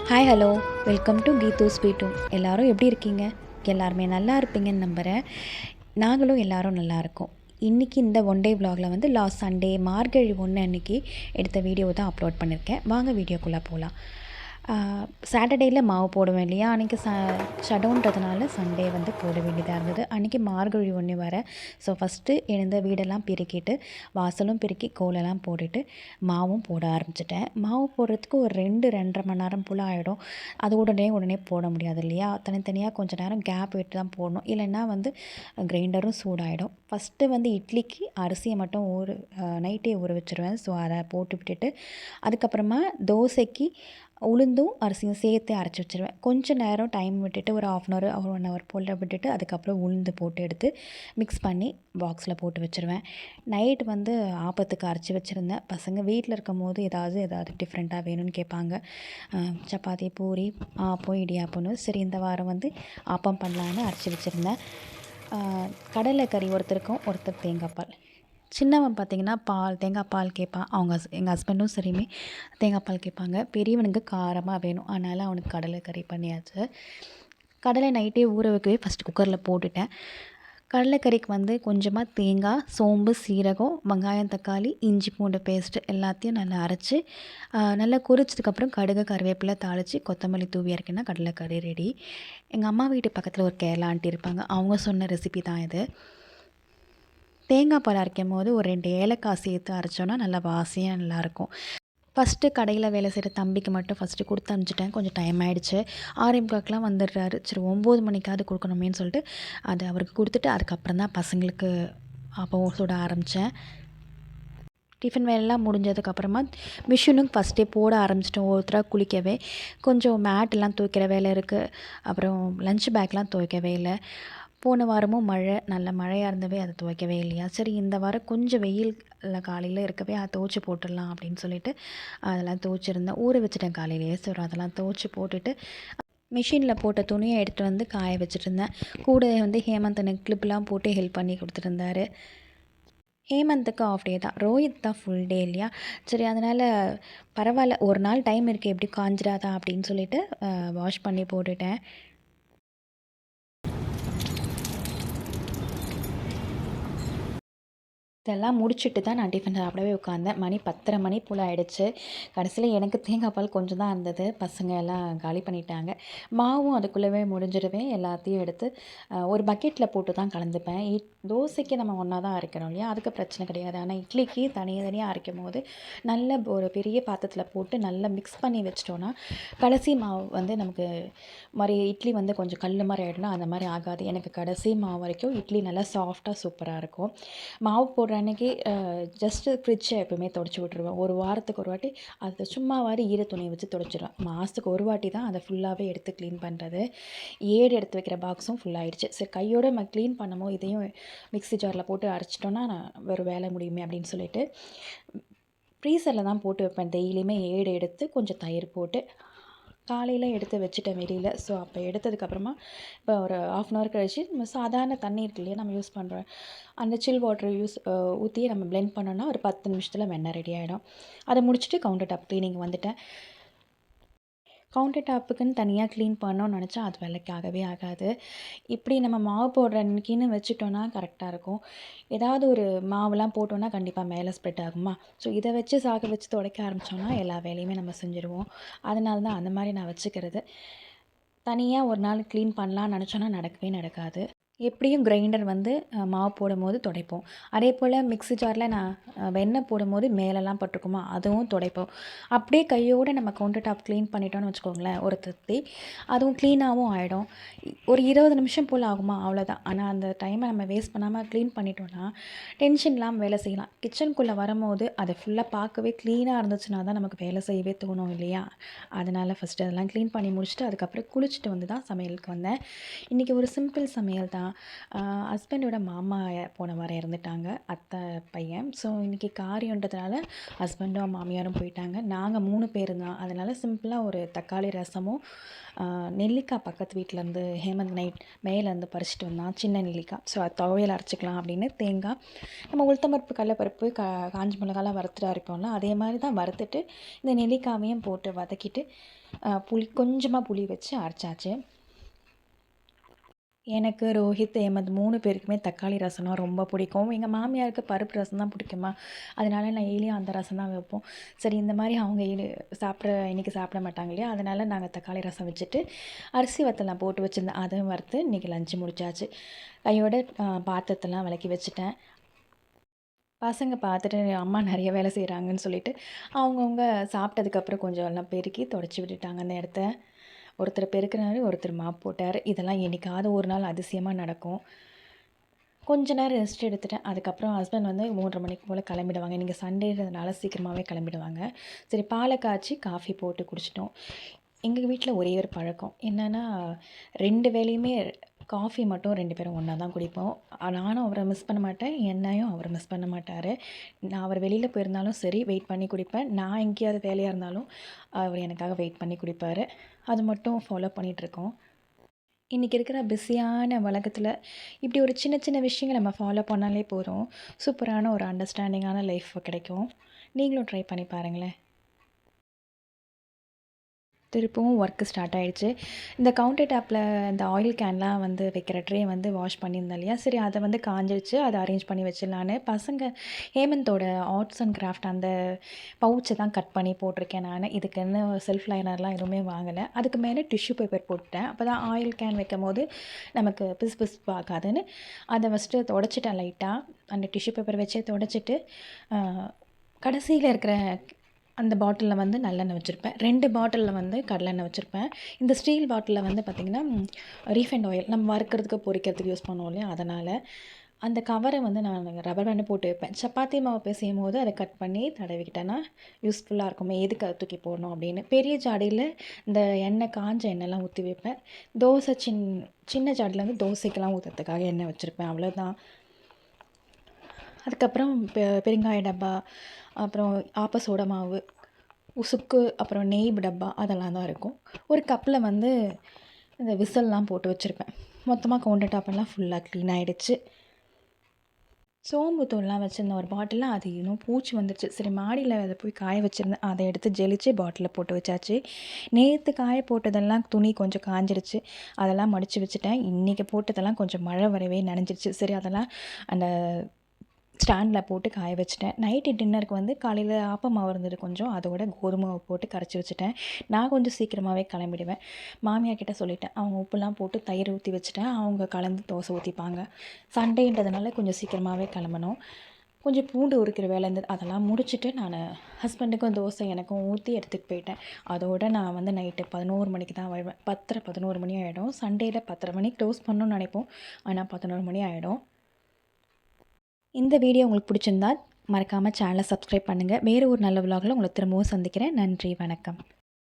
Hi hello welcome to Geethu ஸ்வீட்டும். எல்லோரும் எப்படி இருக்கீங்க? எல்லாருமே நல்லா இருப்பீங்கன்னு நம்புகிறேன். நாங்களும் எல்லோரும் நல்லா இருக்கோம். இன்றைக்கி இந்த ஒன் டே விலாகில் வந்து லாஸ்ட் சண்டே மார்கழி 1 அன்றைக்கி எடுத்த வீடியோ தான் அப்லோட் பண்ணியிருக்கேன். வாங்க வீடியோக்குள்ளே போகலாம். சாட்டர்டேயில் மாவு போடுவேன் இல்லையா, அன்றைக்கி ஷடவுன்றதுனால சண்டே வந்து போட வேண்டியதாக இருந்தது. அன்றைக்கி மார்கழி 1 வர. ஸோ ஃபஸ்ட்டு எழுந்த வீடெல்லாம் பெருக்கிட்டு வாசலும் பெருக்கி கோலெல்லாம் போட்டுட்டு மாவும் போட ஆரம்பிச்சிட்டேன். மாவு போடுறதுக்கு ஒரு 2-2.5 மணி நேரம் போல் ஆகிடும். அது உடனே போட முடியாது இல்லையா, தனித்தனியாக கொஞ்சம் நேரம் கேப் விட்டு தான் போடணும். இல்லைன்னா வந்து கிரைண்டரும் சூடாகிடும். ஃபஸ்ட்டு வந்து இட்லிக்கு அரிசியை மட்டும் நைட்டே ஊற வச்சுருவேன். ஸோ அதை போட்டு விட்டுட்டு அதுக்கப்புறமா தோசைக்கு உளுந்தும் அரிசியும் சேர்த்து அரைச்சி வச்சுருவேன். கொஞ்சம் நேரம் டைம் விட்டுட்டு ஒரு 1/2 hour 1 hour போல் விட்டுட்டு அதுக்கப்புறம் உளுந்து போட்டு எடுத்து மிக்ஸ் பண்ணி பாக்ஸில் போட்டு வச்சுருவேன். நைட் வந்து ஆப்பத்துக்கு அரைச்சி வச்சுருந்தேன். பசங்க வீட்டில் இருக்கும் போது ஏதாவது டிஃப்ரெண்ட்டாக வேணும்னு கேட்பாங்க. சப்பாத்தி, பூரி, ஆப்பம், இடியாப்பம்னு. சரி, இந்த வாரம் வந்து ஆப்பம் பண்ணலான்னு அரைச்சி வச்சுருந்தேன். கடலைக்கறி ஒருத்தர் தேங்காய் பால். சின்னவன் பார்த்திங்கன்னா தேங்காய் பால் கேட்பான். எங்கள் ஹஸ்பண்டும் சரியுமே தேங்காய் பால் கேட்பாங்க. பெரியவனுக்கு காரமாக வேணும், அதனால் அவனுக்கு கடலை கறி பண்ணியாச்சு. கடலை நைட்டே ஊற வைக்கவே ஃபஸ்ட்டு குக்கரில் போட்டுட்டேன். கடலைக்கறிக்கு வந்து கொஞ்சமாக தேங்காய், சோம்பு, சீரகம், வெங்காயம், தக்காளி, இஞ்சி பூண்டு பேஸ்ட்டு எல்லாத்தையும் நல்லா அரைச்சி நல்லா கொதிச்சதுக்கப்புறம் கடுகு, கருவேப்பிலை தாளித்து கொத்தமல்லி தூவி இறக்கினா கடலைக்கறி ரெடி. எங்கள் அம்மா வீட்டு பக்கத்தில் ஒரு கேரளா ஆண்டி இருப்பாங்க. அவங்க சொன்ன ரெசிபி தான் இது. தேங்காய் பால் அரைக்கும் போது ஒரு 2 ஏலக்காய் சேர்த்து அரைச்சோன்னா நல்லா வாசனையாக நல்லாயிருக்கும். ஃபஸ்ட்டு கடையில் வேலை செய்கிற தம்பிக்கு மட்டும் ஃபஸ்ட்டு கொடுத்து அனுப்பிச்சிட்டேன். கொஞ்சம் டைம் ஆகிடுச்சு. 6:45 வந்துடுறாரு. சரி 9 மணிக்காவது கொடுக்கணுமேன்னு சொல்லிட்டு அதை அவருக்கு கொடுத்துட்டு அதுக்கப்புறம் தான் பசங்களுக்கு அப்போ சுட ஆரம்பித்தேன். டிஃபன் வேலைலாம் முடிஞ்சதுக்கப்புறமா மிஷினும் ஃபஸ்ட்டே போட ஆரம்பிச்சிட்டோம். ஒருத்தராக குளிக்கவே கொஞ்சம் மேட்டெல்லாம் துவைக்கிற வேலை இருக்குது. அப்புறம் லஞ்ச் பேக்லாம் துவைக்கவே இல்லை. போன வாரமும் நல்ல மழையாக இருந்தவே அதை துவைக்கவே இல்லையா. சரி, இந்த வாரம் கொஞ்சம் வெயில் காலையில் இருக்கவே அதை துவைச்சி போட்டுடலாம் அப்படின்னு சொல்லிட்டு அதெல்லாம் துவைச்சிருந்தேன். ஊற வச்சுட்டேன் காலையிலேயே. சரி, அதெல்லாம் துவைச்சி போட்டுட்டு மிஷினில் போட்ட துணியை எடுத்துகிட்டு வந்து காய வச்சுட்டு இருந்தேன். கூட வந்து ஹேமந்த் எனக்கு கிளிப்லாம் போட்டு ஹெல்ப் பண்ணி கொடுத்துருந்தாரு. ஹேமந்துக்கு ஆஃப் டே தான், ரோஹித் தான் ஃபுல் டே இல்லையா. சரி, அதனால் பரவாயில்ல, ஒரு நாள் டைம் இருக்குது, எப்படி காஞ்சிடாதா அப்படின்னு சொல்லிட்டு வாஷ் பண்ணி போட்டுட்டேன். இதெல்லாம் முடிச்சுட்டு தான் நான் டிஃபன் சாப்பிடவே உட்காந்தேன். மணி 10:30 மணி போல் ஆகிடுச்சு. கடைசியில் எனக்கு தேங்காய் பால் கொஞ்சம் தான் இருந்தது. பசங்க எல்லாம் காலி பண்ணிட்டாங்க. மாவும் அதுக்குள்ளவே முடிஞ்சிடவே எல்லாத்தையும் எடுத்து ஒரு பக்கெட்டில் போட்டு தான் கலந்துப்பேன். தோசைக்கு நம்ம ஒன்றா தான் அரைக்கிறோம் இல்லையா, அதுக்கு பிரச்சனை கிடையாது. ஆனால் இட்லிக்கு தனியாக அரைக்கும் போது நல்ல ஒரு பெரிய பாத்திரத்தில் போட்டு நல்லா மிக்ஸ் பண்ணி வச்சிட்டோன்னா கடைசி மாவு வந்து நமக்கு மாதிரி இட்லி வந்து கொஞ்சம் கல் மாதிரி ஆகிடும்னா அந்த மாதிரி ஆகாது. எனக்கு கடைசி மாவு வரைக்கும் இட்லி நல்லா சாஃப்டாக சூப்பராக இருக்கும். மாவு போடுற அன்றைக்கி ஜஸ்ட்டு ஃப்ரிட்ஜை எப்போவுமே துடைச்சி விட்ருவேன். ஒரு வாரத்துக்கு ஒரு வாட்டி அதை சும்மாவாரி ஈர துணியை வச்சு துடைச்சிடுவேன். மாதத்துக்கு ஒரு வாட்டி தான் அதை ஃபுல்லாகவே எடுத்து க்ளீன் பண்ணுறது. ஏடு எடுத்து வைக்கிற பாக்ஸும் ஃபுல்லாகிடுச்சு. சரி, கையோடு நம்ம க்ளீன் பண்ணமோ இதையும் மிக்ஸி ஜாரில் போட்டு அரைச்சிட்டோன்னா வேறு வேலை முடியுமே அப்படின்னு சொல்லிட்டு ஃப்ரீசரில் தான் போட்டு வைப்பேன். டெய்லியுமே ஏடு எடுத்து கொஞ்சம் தயிர் போட்டு காலையில் எடுத்து வச்சுட்டேன் வெளியில். ஸோ அப்போ எடுத்ததுக்கப்புறமா இப்போ ஒரு 1/2 hour கழிச்சு நம்ம சாதாரண தண்ணி இருக்கு இல்லையா, நம்ம யூஸ் பண்ணுறோம் அந்த சில் வாட்டர் ஊற்றி நம்ம பிளெண்ட் பண்ணோன்னா ஒரு 10 நிமிஷத்தில் வெண்ணெய் ரெடி ஆகிடும். அதை முடிச்சுட்டு கவுண்டர் டாப் க்ளீனிங் வந்துட்டேன். கவுண்டர் டாப்புக்குன்னு தனியாக க்ளீன் பண்ணோன்னு நினச்சா அது வேலைக்காகவே ஆகாது. இப்படி நம்ம மாவு போடுற அன்றைக்கின்னு வச்சுட்டோன்னா கரெக்டாக இருக்கும். ஏதாவது ஒரு மாவுலாம் போட்டோன்னா கண்டிப்பாக மேலே ஸ்ப்ரெட் ஆகுமா. ஸோ இதை வச்சு சாக வச்சு துடைக்க ஆரம்பித்தோன்னா எல்லா வேலையுமே நம்ம செஞ்சுருவோம். அதனால தான் அந்த மாதிரி நான் வச்சுக்கிறது. தனியாக ஒரு நாள் க்ளீன் பண்ணலான்னு நினச்சோன்னா நடக்கவே நடக்காது. எப்படியும் கிரைண்டர் வந்து மாவு போடும்போது துடைப்போம். அதே போல் மிக்ஸி ஜாரில் நான் வெண்ணெய் போடும்போது மேலெல்லாம் பட்டிருக்குமா, அதுவும் துடைப்போம். அப்படியே கையோடு நம்ம கவுண்டர் டாப் க்ளீன் பண்ணிட்டோன்னு வச்சுக்கோங்களேன், ஒரு திருப்தி. அதுவும் க்ளீனாகவும் ஆகிடும். ஒரு 20 நிமிஷம் போல் ஆகுமா, அவ்வளோதான். ஆனால் அந்த டைமை நம்ம வேஸ்ட் பண்ணாமல் க்ளீன் பண்ணிட்டோன்னா டென்ஷன் இல்லாமல் வேலை செய்யலாம். கிச்சனுக்குள்ளே வரும்போது அதை ஃபுல்லாக பார்க்கவே க்ளீனாக இருந்துச்சுன்னா தான் நமக்கு வேலை செய்யவே தோணும் இல்லையா. அதனால் ஃபஸ்ட்டு அதெல்லாம் க்ளீன் பண்ணி முடிச்சுட்டு அதுக்கப்புறம் குளிச்சுட்டு வந்து தான் சமையலுக்கு வந்தேன். இன்றைக்கி ஒரு சிம்பிள் சமையல் தான். ஹஸ்பண்டோட மாமா போன வாரம் இறந்துட்டாங்க, அத்தை பையன். ஸோ இன்றைக்கி காரியன்றதுனால ஹஸ்பண்டும் மாமியாரும் போயிட்டாங்க. நாங்கள் 3 பேர் தான். அதனால் சிம்பிளாக ஒரு தக்காளி ரசமும் நெல்லிக்காய் பக்கத்து வீட்டிலேருந்து ஹேமந்த் நைட் மேலேருந்து பறிச்சிட்டு வந்தான், சின்ன நெல்லிக்காய். ஸோ அது துவையல் அரைச்சிக்கலாம் அப்படின்னு தேங்காய், நம்ம உளுத்தம்பருப்பு, கடலைப்பருப்பு, காஞ்ச மிளகாலாம் வறுத்துட்டு அரைப்போம்ல, அதே மாதிரி தான் வறுத்துட்டு இந்த நெல்லிக்காவையும் போட்டு வதக்கிட்டு கொஞ்சமாக புளி வச்சு அரைச்சாச்சு. எனக்கு, ரோஹித், ஹேமந்த் 3 பேருக்குமே தக்காளி ரசம்னா ரொம்ப பிடிக்கும். எங்கள் மாமியாருக்கு பருப்பு ரசம் தான் பிடிக்குமா, அதனால நான் டெய்லியும் அந்த ரசம் தான் வைப்போம். சரி, இந்த மாதிரி அவங்க இன்றைக்கி சாப்பிட மாட்டாங்க இல்லையா, அதனால் நாங்கள் தக்காளி ரசம் வச்சுட்டு அரிசி வத்தலாம் போட்டு வச்சுருந்தேன், அதையும் வறுத்து இன்றைக்கி லஞ்சு முடிச்சாச்சு. கையோட பாத்திரத்தெல்லாம் விளக்கி வச்சுட்டேன். பசங்க பார்த்துட்டு அம்மா நிறைய வேலை செய்கிறாங்கன்னு சொல்லிட்டு அவங்கவுங்க சாப்பிட்டதுக்கப்புறம் கொஞ்சம் எல்லாம் பெருக்கி தொடச்சி விட்டுட்டாங்க அந்த இடத்த. ஒருத்தர் பெருக்கினாரு, ஒருத்தர் மாப் போட்டார். இதெல்லாம் என்றைக்காவது ஒரு நாள் அதிசயமாக நடக்கும். கொஞ்ச நேரம் ரெஸ்ட் எடுத்துட்டேன். அதுக்கப்புறம் ஹஸ்பண்ட் வந்து 3:30 மணிக்கு போல் கிளம்பிடுவாங்க. இன்றைக்கி சண்டேன்றதுனால சீக்கிரமாகவே கிளம்பிடுவாங்க. சரி, பாலை காய்ச்சி காஃபி போட்டு குடிச்சிட்டோம். எங்கள் வீட்டில் ஒரே ஒரு பழக்கம் என்னென்னா, 2 வேளையுமே காஃபி மட்டும் 2 பேரும் ஒன்றா தான் குடிப்போம். நானும் அவரை மிஸ் பண்ண மாட்டேன், என்னையும் அவர் மிஸ் பண்ண மாட்டார். நான் அவர் வெளியில் போயிருந்தாலும் சரி வெயிட் பண்ணி குடிப்பேன். நான் எங்கேயாவது வேலையாக இருந்தாலும் அவர் எனக்காக வெயிட் பண்ணி குடிப்பார். அது மட்டும் ஃபாலோ பண்ணிகிட்ருக்கோம். இன்றைக்கி இருக்கிற பிஸியான உலகத்தில் இப்படி ஒரு சின்ன சின்ன விஷயங்கள் நம்ம ஃபாலோ பண்ணாலே போதும், சூப்பரான ஒரு அண்டர்ஸ்டாண்டிங்கான லைஃப் கிடைக்கும். நீங்களும் ட்ரை பண்ணி பாருங்களேன். திருப்பவும் ஒர்க்கு ஸ்டார்ட் ஆகிடுச்சு. இந்த கவுண்டர் டாப்பில் இந்த ஆயில் கேன்லாம் வந்து வைக்கிற ட்ரே வந்து வாஷ் பண்ணியிருந்தேன் இல்லையா, சரி அதை வந்து காஞ்சிடுச்சு, அதை அரேஞ்ச் பண்ணி வச்சிடலான்னு பசங்க ஹேமந்தோட ஆர்ட்ஸ் அண்ட் கிராஃப்ட் அந்த பவுச்சை தான் கட் பண்ணி போட்டிருக்கேன் நான். இதுக்குன்னு செல்ஃப் லைனர்லாம் எதுவுமே வாங்கலை. அதுக்கு மேலே டிஷ்யூ பேப்பர் போட்டுட்டேன், அப்போ தான் ஆயில் கேன் வைக்கும் போது நமக்கு பிசு பிசு பார்க்காதுன்னு அதை ஃபஸ்ட்டு தொடச்சிட்டேன் லைட்டாக. அந்த டிஷ்யூ பேப்பர் வச்சே தொடச்சிட்டு கடைசியில் இருக்கிற அந்த பாட்டிலில் வந்து நல்லெண்ணெய் வச்சுருப்பேன். 2 பாட்டிலில் வந்து கடலெண்ணெய் வச்சுருப்பேன். இந்த ஸ்டீல் பாட்டிலில் வந்து பார்த்திங்கன்னா ரீஃபைண்ட் ஆயில் நம்ம வறுக்கிறதுக்கு பொரிக்கிறதுக்கு யூஸ் பண்ணுவோம் இல்லையா, அதனால் அந்த கவரை வந்து நான் ரப்பர் பேண்டு போட்டு வைப்பேன். சப்பாத்தி மாவு பிசையும் போது அதை கட் பண்ணி தடவிக்கிட்டேன்னா யூஸ்ஃபுல்லாக இருக்குமே, எதுக்கு அதை தூக்கி போடணும் அப்படின்னு. பெரிய ஜாடியில் இந்த எண்ணெய் காஞ்ச எண்ணெய்லாம் ஊற்றி வைப்பேன். தோசை சின்ன ஜாடியில் வந்து தோசைக்கெல்லாம் ஊற்றுறதுக்காக எண்ணெய் வச்சுருப்பேன், அவ்வளோதான். அதுக்கப்புறம் பெருங்காய டப்பா, அப்புறம் ஆப்ப சோடா மாவு, சுக்கு, அப்புறம் நெய் டப்பா அதெல்லாம் தான் இருக்கும். ஒரு கப்பில் வந்து இந்த விசில்லாம் போட்டு வச்சுருப்பேன். மொத்தமாக கவுண்டர் டாப்பெல்லாம் ஃபுல்லாக க்ளீன் ஆகிடுச்சு. சோம்பு தூள்லாம் வச்சுருந்தேன் ஒரு பாட்டிலில், அது இன்னும் பூச்சி வந்துடுச்சு. சரி, மாடியில் அதை போய் காய வச்சுருந்தேன், அதை எடுத்து ஜெலிச்சு பாட்டிலில் போட்டு வச்சாச்சு. நேற்று காய போட்டதெல்லாம் துணி கொஞ்சம் காஞ்சிடுச்சு, அதெல்லாம் மடித்து வச்சுட்டேன். இன்றைக்கி போட்டதெல்லாம் கொஞ்சம் மழை வரவே நனைஞ்சிடுச்சு. சரி, அதெல்லாம் அந்த ஸ்டாண்டில் போட்டு காய வச்சுட்டேன். நைட்டு டின்னருக்கு வந்து காலையில் ஆப்ப மாவு இருந்தது கொஞ்சம், அதோட கோதுமை மாவு போட்டு கரைச்சி வச்சுட்டேன். நான் கொஞ்சம் சீக்கிரமாகவே கிளம்பிடுவேன். மாமியார் கிட்டே சொல்லிட்டேன், அவங்க உப்புலாம் போட்டு தயிர் ஊற்றி வச்சுட்டேன், அவங்க கலந்து தோசை ஊற்றிப்பாங்க. சண்டேன்றதுனால கொஞ்சம் சீக்கிரமாகவே கிளம்பணும். கொஞ்சம் பூண்டு உரிக்கிற வேலை இருந்தது, அதெல்லாம் முடிச்சுட்டு நான் ஹஸ்பண்டுக்கும் தோசை எனக்கும் ஊற்றி எடுத்துகிட்டு போயிட்டேன். அதோடு நான் வந்து நைட்டு 11 மணிக்கு தான் வருவேன். 10:30 11 மணி ஆகிடும். சண்டேயில் 10:30 மணிக்கு க்ளோஸ் பண்ணணும்னு நினைப்போம், ஆனால் 11 மணி ஆகிடும். இந்த வீடியோ உங்களுக்கு பிடிச்சிருந்தா மறக்காமல் சேனலை சப்ஸ்கிரைப் பண்ணுங்கள். வேறு ஒரு நல்ல விலாகில் உங்களை திரும்பவும் சந்திக்கிறேன். நன்றி, வணக்கம்.